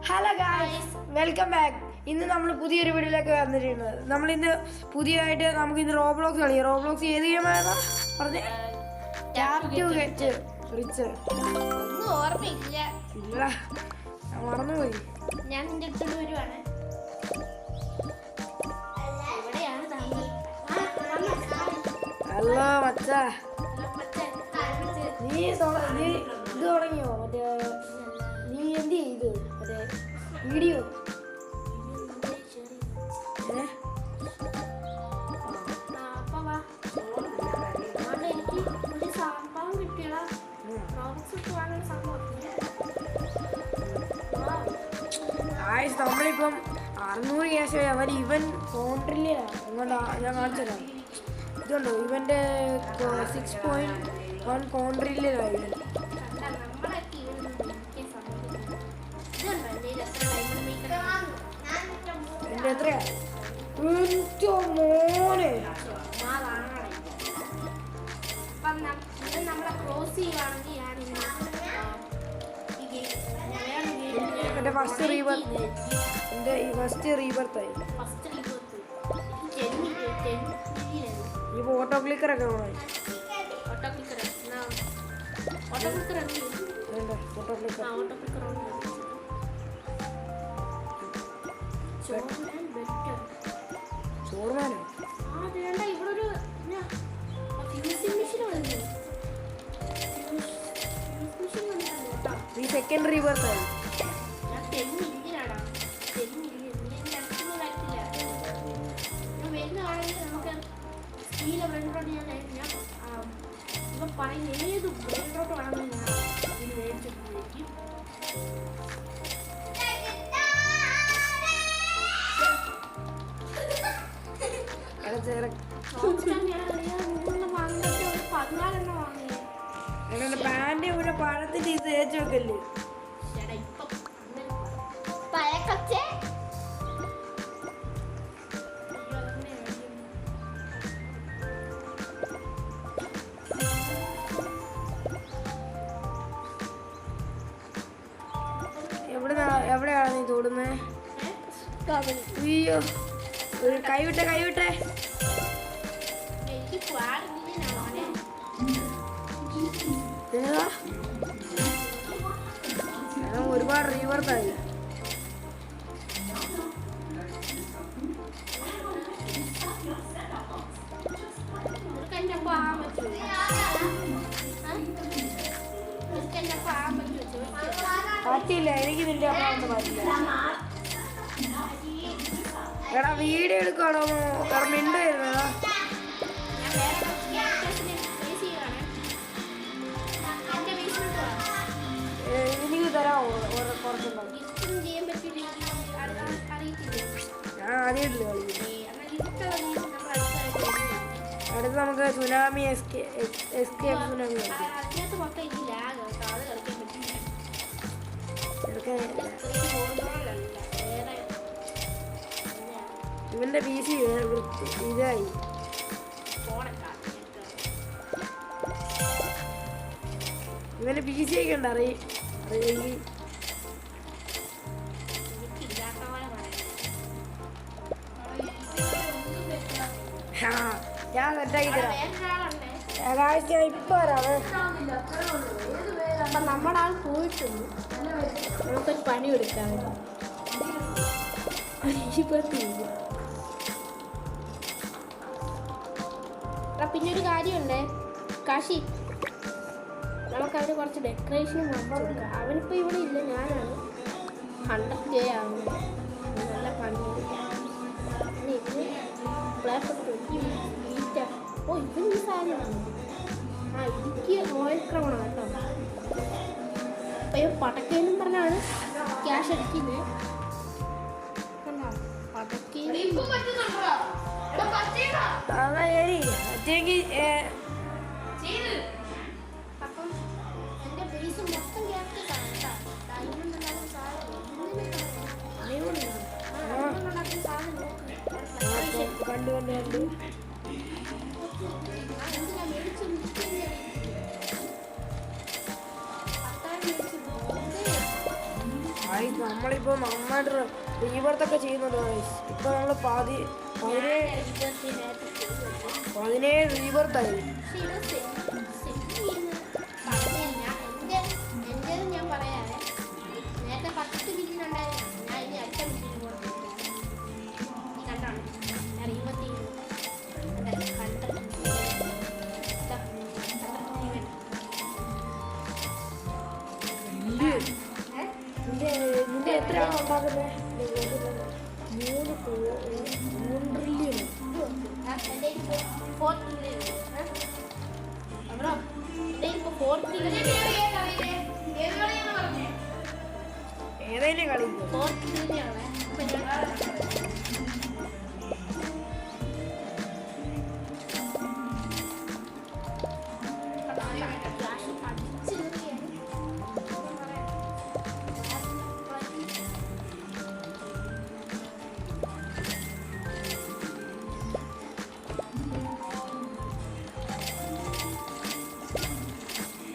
Hello guys, welcome back. ഇന്ന് നമ്മൾ പുതിയൊരു വീഡിയോയിലേക്ക് വന്നിരിക്കുന്നത്. നമ്മളിന്ന് പുതിയതായിട്ട് നമുക്കിന്ന് റോബ്ലോക്സ് കളിക്കാം. റോബ്ലോക്സ് ഏത് ഗെയിമാണെന്നാ പറഞ്ഞേ? റിച്ച് ഒന്നും ഓർമ്മയില്ല. ഇല്ല, മറന്നുപോയി. ഞാൻ നിന്റെ അടുത്തോട്ട് വരുവാണ്. എവിടെയാണ് താങ്കൾ? ഹലോ മച്ചാ, നീ ഇത് തുടങ്ങിയോ? മറ്റേ നീ എന്ത് ചെയ്തു? മറ്റേ വീഡിയോ എനിക്ക് ഒരു സംഭവം കിട്ടിയതാ. നമ്മളിപ്പം 600 ക്യാഷ് അവർ ഇവൻ കോൺട്രില്ല എങ്ങോട്ടാ ഞാൻ കാണിച്ചതാ. ഇതുണ്ടോ ഇവൻ്റെ 6.1 കോൺട്രില്ലായി. എൻ്റെ എത്രയാ? മോനെ നമ്മളെ ക്രോസ് ചെയ്യുകയാണെങ്കിൽ എൻ്റെ ഫസ്റ്റ് റീബർത്ത്. എൻ്റെ ഈ ഫസ്റ്റ് റീബർത്തായി. ഇപ്പോൾ ഓട്ടോ ക്ലിക്കറൊക്കെ വേണം. ഓട്ടോ ക്ലിക്കർ ചോർമാനോ? ഇവിടെ ഈ സെക്കൻഡ് റീബർത്തായി. ഏത് ബ്രെയിനോട്ട് വേണമെന്ന് ഞാൻ ഇതിന് മേടിച്ചിട്ടുണ്ടെങ്കിൽ പാൻറ് പിന്നെ പഴത്തിന്റെ ഇത് തേച്ച് വെക്കല്ലേ? എവിടെയാണ് നീ തൊടുന്നേ? അയ്യോ, ഒരു കൈവിട്ടെ. ഒരുപാട് റീവർത്തായി. പറ്റില്ല, എനിക്ക് നിന്റെ അമ്മ പറ്റില്ല. എടാ വീഡിയോ എടുക്കണോ? മിണ്ട് വരുന്നതാ. എനിക്ക് തരാമോ? കുറച്ചുണ്ടോ? ഞാൻ ആദ്യമായിട്ടില്ല കളിക്കുന്നത്. അടുത്ത് നമുക്ക് സുനാമി എസ്കേപ്പ് സുനാമി ഇവന്റെ PC ഇതായി. ഇവന്റെ PC ഒക്കെ ഉണ്ട് ഞാൻ സെറ്റാക്കി തരാം. ഇപ്പൊ വരാം. അപ്പം നമ്മുടെ ആൾ പോയിട്ടുണ്ട്. നമുക്കൊരു പണി കൊടുക്കാൻ പിന്നെ ഒരു കാര്യമുണ്ട് കാശി, നമുക്കവിടെ കുറച്ച് ഡെക്കറേഷനും കൊടുക്കാം. അവനിപ്പോൾ ഇവിടെ ഇല്ല, ഞാനാണ് 100K ആവുന്നത്. നല്ല പണിയെടുക്കാം. പിന്നെ ഇതിന് ഓ ഇവൻ ഈ സാധനമാണ്. എനിക്ക് റോയൽ ക്രൗൺ കേട്ടോ. അപ്പം പടക്കേന്നും പറഞ്ഞാണ് ക്യാഷ് അടിക്കുന്നത്. അപ്പം എൻ്റെ ബേസ് മൊത്തം കണ്ടു ഗൈസ് നമ്മളിപ്പോൾ നന്നായിട്ട് റീബർത്തൊക്കെ ചെയ്യുന്നുണ്ട് ഗൈസ്. ഇപ്പോൾ നമ്മൾ 17 റീബർത്തായി. ഞാൻ പറയാതെ നേരത്തെ 10 ബില്ലിനുണ്ടായിരുന്നു. ഞാൻ ഇനി അടുത്ത ബില്ലിന് പോകുന്നത് കണ്ടാണ്. ഞാൻ 20 നിന്റെ എത്രയാണ് ഉണ്ടാക്കുന്നത്? 3 ട്രില്യൺ. ഏതെങ്കിലും കളി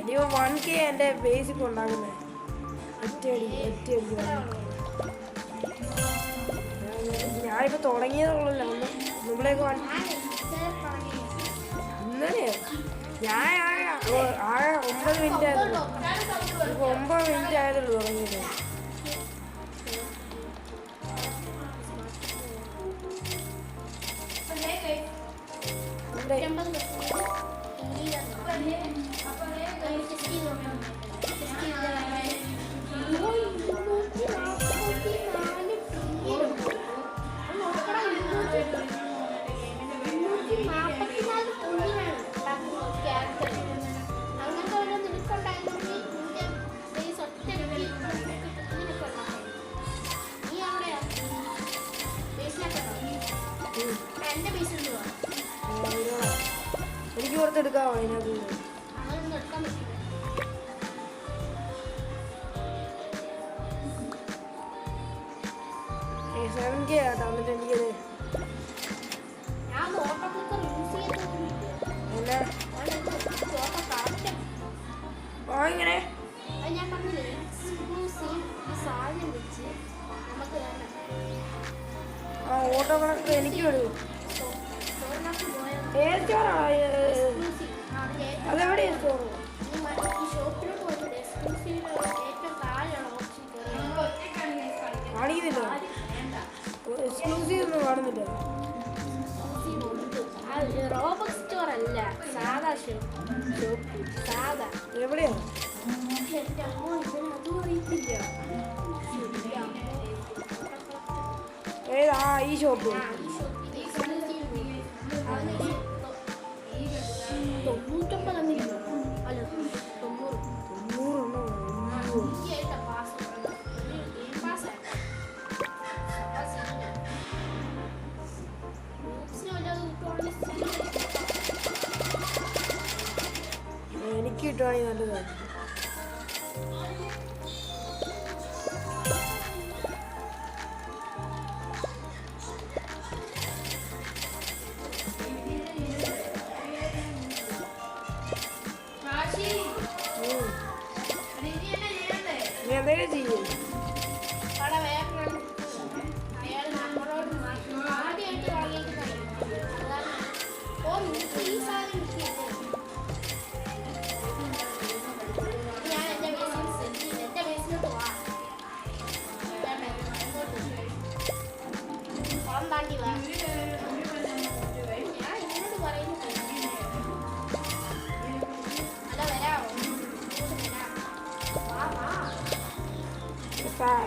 ഇനിയിപ്പോൾ 1K എൻ്റെ ബേസിക് ഉണ്ടാക്കുന്നത്. ഒറ്റയടി ഞാനിപ്പോൾ തുടങ്ങിയതുള്ളല്ലോ. മുമ്പിലേക്ക് ഇന്നലെയോ ഞാൻ ആകെ 9 മിനിറ്റ് ആയിരുന്നു. ഇപ്പോൾ 9 മിനിറ്റ് ആയതുള്ളൂ തുടങ്ങിയത്. എനിക്ക് പുറത്തെടുക്കാമോ അതിനകത്ത്? 7K ആട്ടോ. എന്നിട്ട് എനിക്കത് ഇങ്ങനെ ഓട്ടോ കണക്ക് എനിക്ക് വിടും. ഏത് സ്റ്റോറാണ്? അതെവിടെയാണ് സ്റ്റോർ? കാണിക്കുന്നില്ല. എക്സ്ക്ലൂസീവ് ഒന്നും കാണുന്നില്ല. റോബോട്ട് സ്റ്റോർ അല്ല, സാധാ ഷോപ്പ്. സാധാ എവിടെയാണ്? എൻ്റെ അമ്മ അതും അറിയത്തില്ല. ഏതാ ഈ ഷോപ്പ്? 90. എനിക്ക് കിട്ടുവാണെങ്കിൽ നല്ലതാണ്. നീ എന്തെങ്കിലും ചെയ്യും.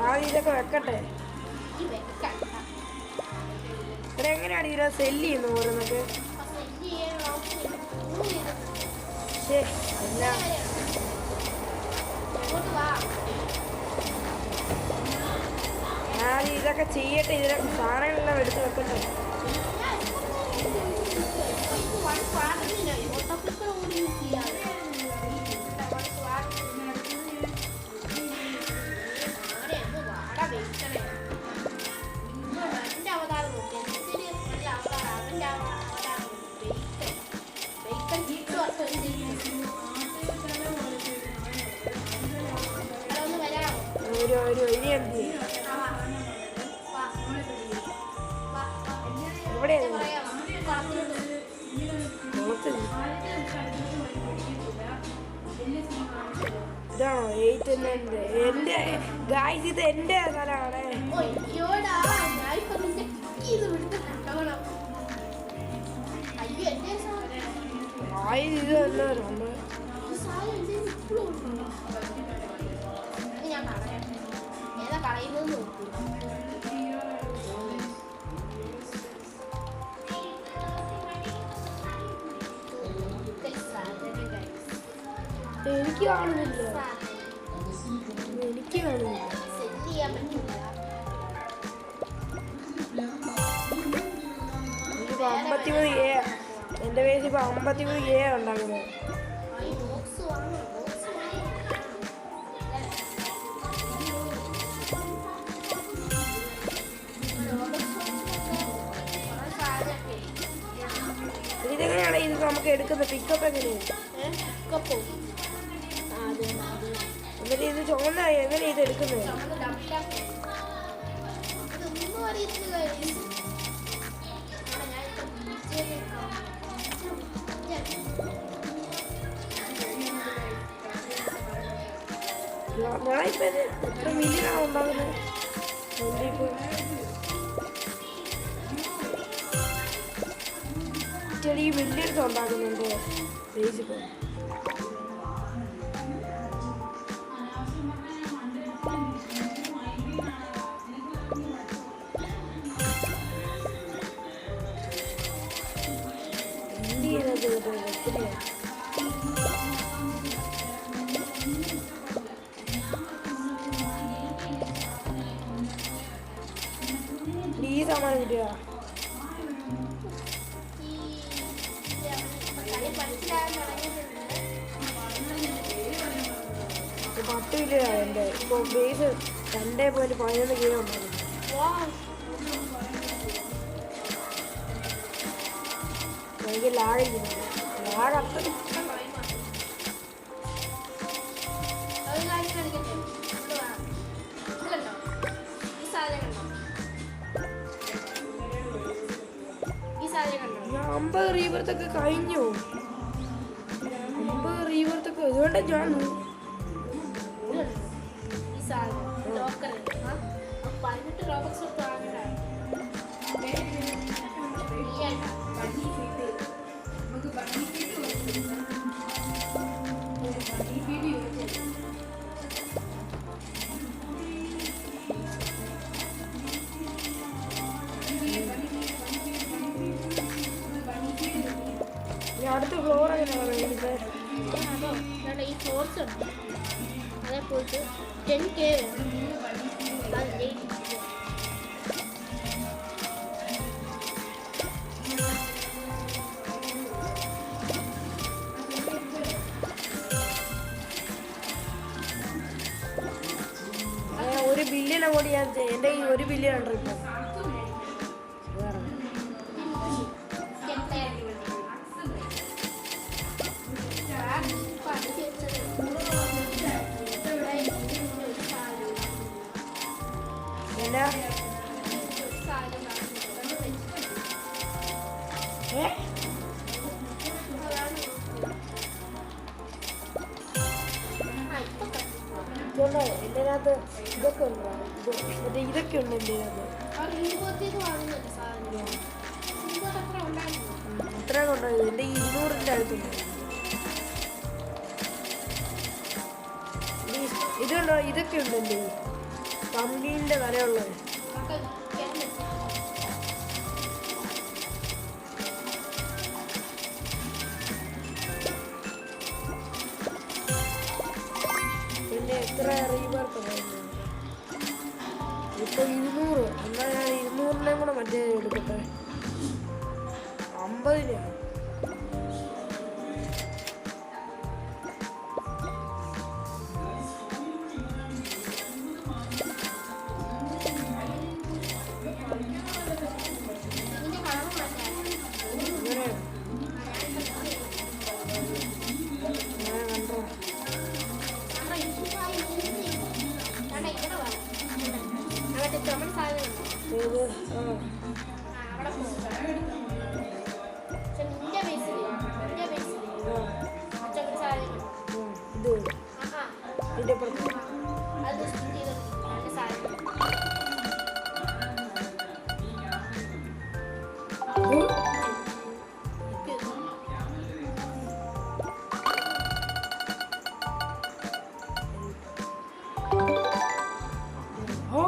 ആദ്യം ഇതൊക്കെ വെക്കട്ടെ. ഇവിടെ എങ്ങനെയാണ് ഇതിനെ സെല്ല് ചെയ്യുന്നത് ഓരോന്നൊക്കെ? ഞാൻ ഇതൊക്കെ ചെയ്യട്ടെ. ഇതിനൊക്കെ സാധനങ്ങളെല്ലാം എടുത്ത് വെക്കട്ടെ. ഇനി ഇല്ലേ ആ, വാ. വാ. വാ, വാ. എവിടെയാ ഞാൻ പറയാം. കുളത്തിലോട്ട്. കുളത്തിൽ ഇതാണോ 8 എൻ്റെ ഗായ്സ് ഇത് എൻ്റെ സ്ഥലമാണ്. ഓ, അയ്യോടാ, ഞാനിപ്പോ നിന്റെ ഇത് വിടുന്ന കണ്ടോളാം. അയ്യോ, എന്റെ ഗായ്സ് ഇത് എല്ലാവരും സാധനം എന്റെ ഇപ്പോഴും ഉണ്ടോ? ഇത് ഞാൻ കളയാം. ഏതാ കളയുന്നതെന്ന് നോക്കൂ. എനിക്ക് കാണുന്നില്ല, എനിക്ക് കാണുന്നില്ല. സെറ്റ് ചെയ്യാൻ പറ്റില്ല. എനിക്കിപ്പോൾ 53A എൻ്റെ പേര് ഇപ്പോൾ 53A ഉണ്ടാക്കുന്നത്. ഈ ബോക്സ് വാങ്ങണം. ബോക്സ് ഇതെങ്ങനെയാണ് ഇത് നമുക്ക് എടുക്കുന്നത്? പിക്കപ്പ് എങ്ങനെയാണ്? എന്നിട്ട് ഇത് ചുവന്ന എങ്ങനെ ഇത് എടുക്കുന്നത്? ഇതൊന്നും അറിയത്തില്ല. ഞാനിപ്പോൾ ഇത് എത്ര മില്യനാണ് ഉണ്ടാകുന്നത്? ചെറിയ മില്യൻസ് ഉണ്ടാക്കുന്നുണ്ട് ബേസിപ്പോൾ. എന്ത് ചെയ്യുന്നത് ഒത്തിരിയാണ്. ഈ സാമാനം കിട്ടിയ പത്ത് മില്യനാണ് എൻ്റെ ഇപ്പോൾ ബേസ് 2.11 ഉണ്ടാകുന്നത്. എനിക്ക് ലാഗ് അത്ര ഞാൻ 50 റീബർത്തൊക്കെ കഴിഞ്ഞു. 50 റീബർത്തൊക്കെ ഇതുകൊണ്ട് ഞാൻ അടുത്ത ഫ്ലോർ എങ്ങനെ പറയുന്നത്? ഈ ഫ്ലോർസ് ഉണ്ട്. അതേപോലത്തെ 10K $1 ബില്യൺ കൂടി ഞാൻ എൻ്റെ ഈ $1 ബില്യൺ ഉണ്ട് ഇപ്പം. എന്നാ ഇതുണ്ടോ എൻ്റെ അകത്ത്? ഇതൊക്കെ ഉണ്ടോ? ഇതൊക്കെ ഉണ്ട് എൻ്റെ അകത്ത്. ഇത്രയൊക്കെ ഉണ്ടോ? എൻ്റെ 200ൻ്റെ അടുത്തുണ്ട്. ഇതുണ്ടോ? ഇതൊക്കെ ഉണ്ട് എൻ്റെ കമ്പനീൻ്റെ വിലയുള്ളത്. പിന്നെ എത്ര റീവർക്ക് ഇപ്പോൾ 200. എന്നാൽ ഞാൻ 200നെ കൂടെ മറ്റേ എടുക്കട്ടെ. 50 ഞാൻ കണ്ടോ? നമ്മുടെ സാധനം ഏത് ആ അവിടെ പോകും പക്ഷെ നിന്റെ ബേസിൽ അച്ചൊക്കെ സാധനം ഇത് ആഹാ ഇതിൻ്റെ അപ്പുറത്ത് അത് സ്റ്റിച്ച് ചെയ്ത് നല്ല സാധനം ഓ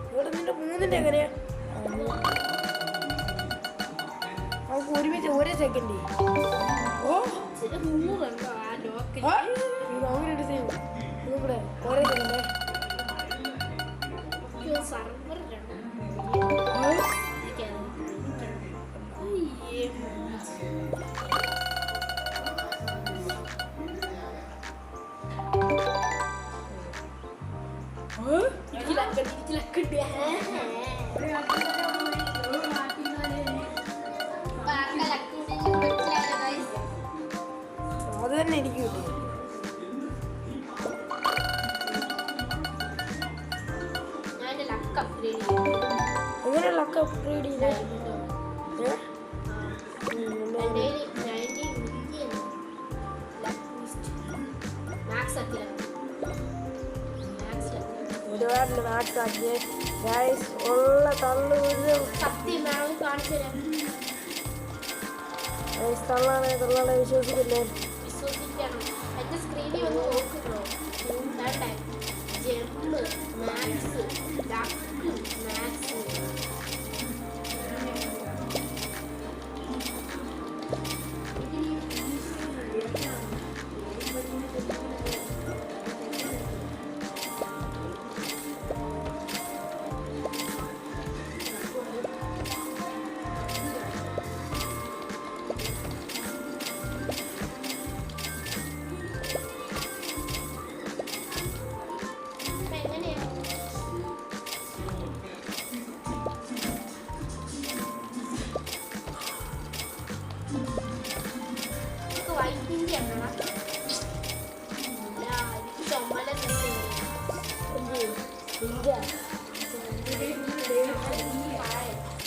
ഇവിടെ നിന്റെ മൂന്നിൻ്റെ എങ്ങനെയാ നമുക്ക് ഒരുമിച്ച് ഒരേ സെക്കൻഡ് ഓ ചില മൂന്നുണ്ടോ ആ ലോക്കിൽ ആ, ഇത് അങ്ങനെ സെയിം ഇതും കൂടെ ഒരേ സെക്കൻഡ് സർവർ അത് തന്നെ എനിക്ക് കിട്ടി ഞാൻ ലക്ക് അപ്ഗ്രേഡ് ചെയ്യും എങ്ങനെയുള്ളൊക്കെ അപ്ഗ്രേഡ് ചെയ്തേ ഒരുപാട് മാക്സ് ആക്കിയേ ഗൈസ് ഉള്ള തള്ളു ഒരു ഗൈസ് തള്ളാണെ വിശ്വസിക്കില്ലേ എന്റെ സ്ക്രീനിൽ വന്ന് നോക്കുന്നു ജെമ്മ് മാക്സ് ലക്ക് മാക്സ്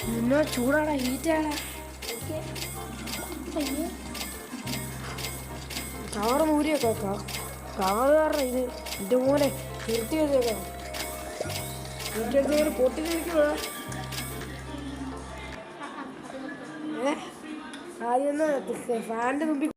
നിന്നോ ചൂടാണ് ഹീറ്റാണ് കവർ മൂരിയൊക്കെ കവർ കാരണം ഇത് എൻ്റെ മോനെ നിർത്തി വെച്ചേക്കാം വീട്ടിലെടുത്ത് പൊട്ടി നിൽക്കുക ആദ്യം ഒന്ന് ഫാനിൻ്റെ മുമ്പിൽ